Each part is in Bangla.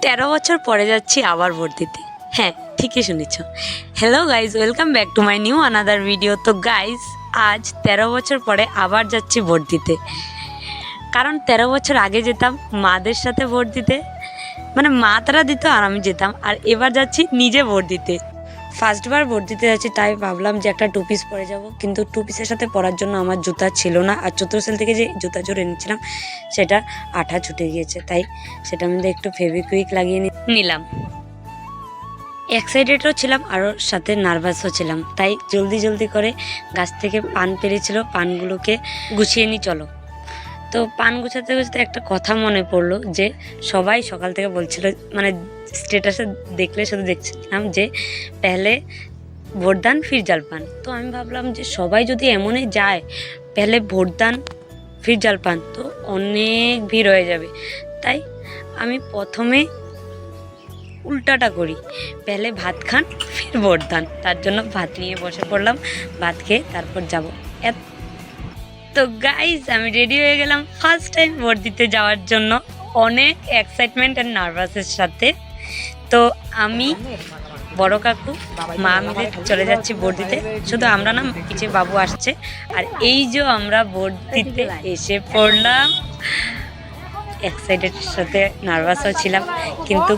13 বছর পরে যাচ্ছি আবার ভোট দিতে। হ্যাঁ, ঠিকই শুনেছ। Hello guys, welcome back to my new another video. তো গাইজ, আজ 13 বছর পরে আবার যাচ্ছি ভোট দিতে। কারণ 13 বছর আগে যেতাম মাদের সাথে ভোট দিতে, মানে মা তারা দিত আর আমি যেতাম, আর এবার যাচ্ছি নিজে ভোট দিতে। ফার্স্টবার ভোট দিতে যাচ্ছি, তাই ভাবলাম যে একটা টু পিস পরে যাব, কিন্তু টু পিসের সাথে পরার জন্য আমার জুতা ছিল না। আর চতুর্থ থেকে যে জুতা জোর এনেছিলাম সেটা আঠা ছুটে গিয়েছে, তাই সেটার মধ্যে একটু ফেভিকুইক লাগিয়ে নিলাম। এক্সাইটেডও ছিলাম আর সাথে নার্ভাসও ছিলাম, তাই জলদি করে গাছ থেকে পান পেরেছিল, পানগুলোকে গুছিয়ে নিই চলো। তো পান গুছাতে গুছাতে একটা কথা মনে পড়লো যে সবাই সকাল থেকে বলছিল, মানে স্ট্যাটাসে দেখলে শুধু দেখছিলাম যে পেহলে ভোটদান ফির জলপান। তো আমি ভাবলাম যে সবাই যদি এমনই যায় পেহলে ভোটদান ফির জলপান, তো অনেক ভিড় হয়ে যাবে। তাই আমি প্রথমে উল্টাটা করি, পেহলে ভাত খান ফির ভোটদান। তার জন্য ভাত নিয়ে বসে পড়লাম, ভাত খেয়ে তারপর যাব। তো গাইজ, আমি রেডি হয়ে গেলাম ফার্স্ট টাইম ভোট দিতে যাওয়ার জন্য, অনেক এক্সাইটমেন্ট আর নার্ভাসের সাথে। তো আমি, বড় কাকু, মা মিলে চলে যাচ্ছি ভোট দিতে। শুধু আমরা না, পিছিয়ে বাবু আসছে। আর এই যে আমরা ভোট দিতে এসে পড়লাম, এক্সাইটেডের সাথে নার্ভাসও ছিলাম। কিন্তু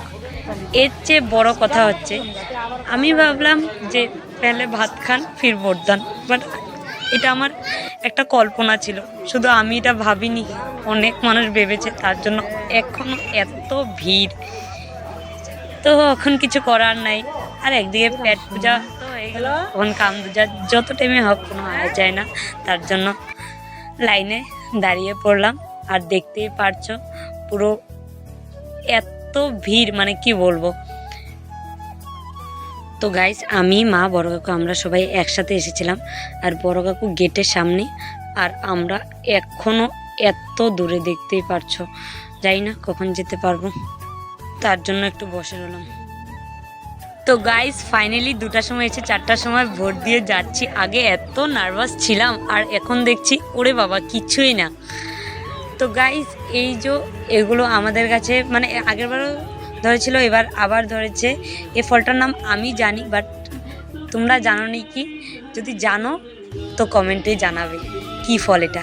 এর চেয়ে বড় কথা হচ্ছে, আমি ভাবলাম যে পেলে ভাত খান ফির ভোটদান, বাট এটা আমার একটা কল্পনা ছিল, শুধু আমি এটা ভাবিনি, অনেক মানুষ ভেবেছে। তার জন্য এখনও এত ভিড়, তো এখন কিছু করার নাই। আর একদিকে পেট পূজা তো হয়ে গেল, এখন কাম পূজা যত টাইমে হোক কোনো আওয়াজ যায় না। তার জন্য লাইনে দাঁড়িয়ে পড়লাম, আর দেখতেই পারছো পুরো এত ভিড়, মানে কি বলবো। তো গাইস, আমি, মা, বড় কাকু আমরা সবাই একসাথে এসেছিলাম, আর বড় কাকু গেটের সামনে, আর আমরা এখনও এত দূরে, দেখতেই পারছো। জানি না কখন যেতে পারবো, তার জন্য একটু বসে রইলাম। তো গাইস, ফাইনালি 2টার সময় এসে 4টার সময় ভোট দিয়ে যাচ্ছি। আগে এত নার্ভাস ছিলাম, আর এখন দেখছি ওরে বাবা কিছুই না। তো গাইস, এই যে এগুলো আমাদের কাছে, মানে আগেরবারও ধরেছিল, এবার আবার ধরেছে। এই ফলটার নাম আমি জানি, বাট তোমরা জানো নি কি? যদি জানো তো কমেন্টে জানাবে কি ফল এটা।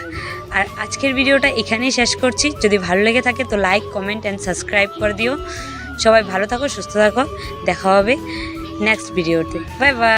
আর আজকের ভিডিওটা এখানেই শেষ করছি। যদি ভালো লেগে থাকে তো লাইক, কমেন্ট অ্যান্ড সাবস্ক্রাইব করে দিও। সবাই ভালো থাকো, সুস্থ থাকো, দেখা হবে নেক্সট ভিডিওতে। Bye bye.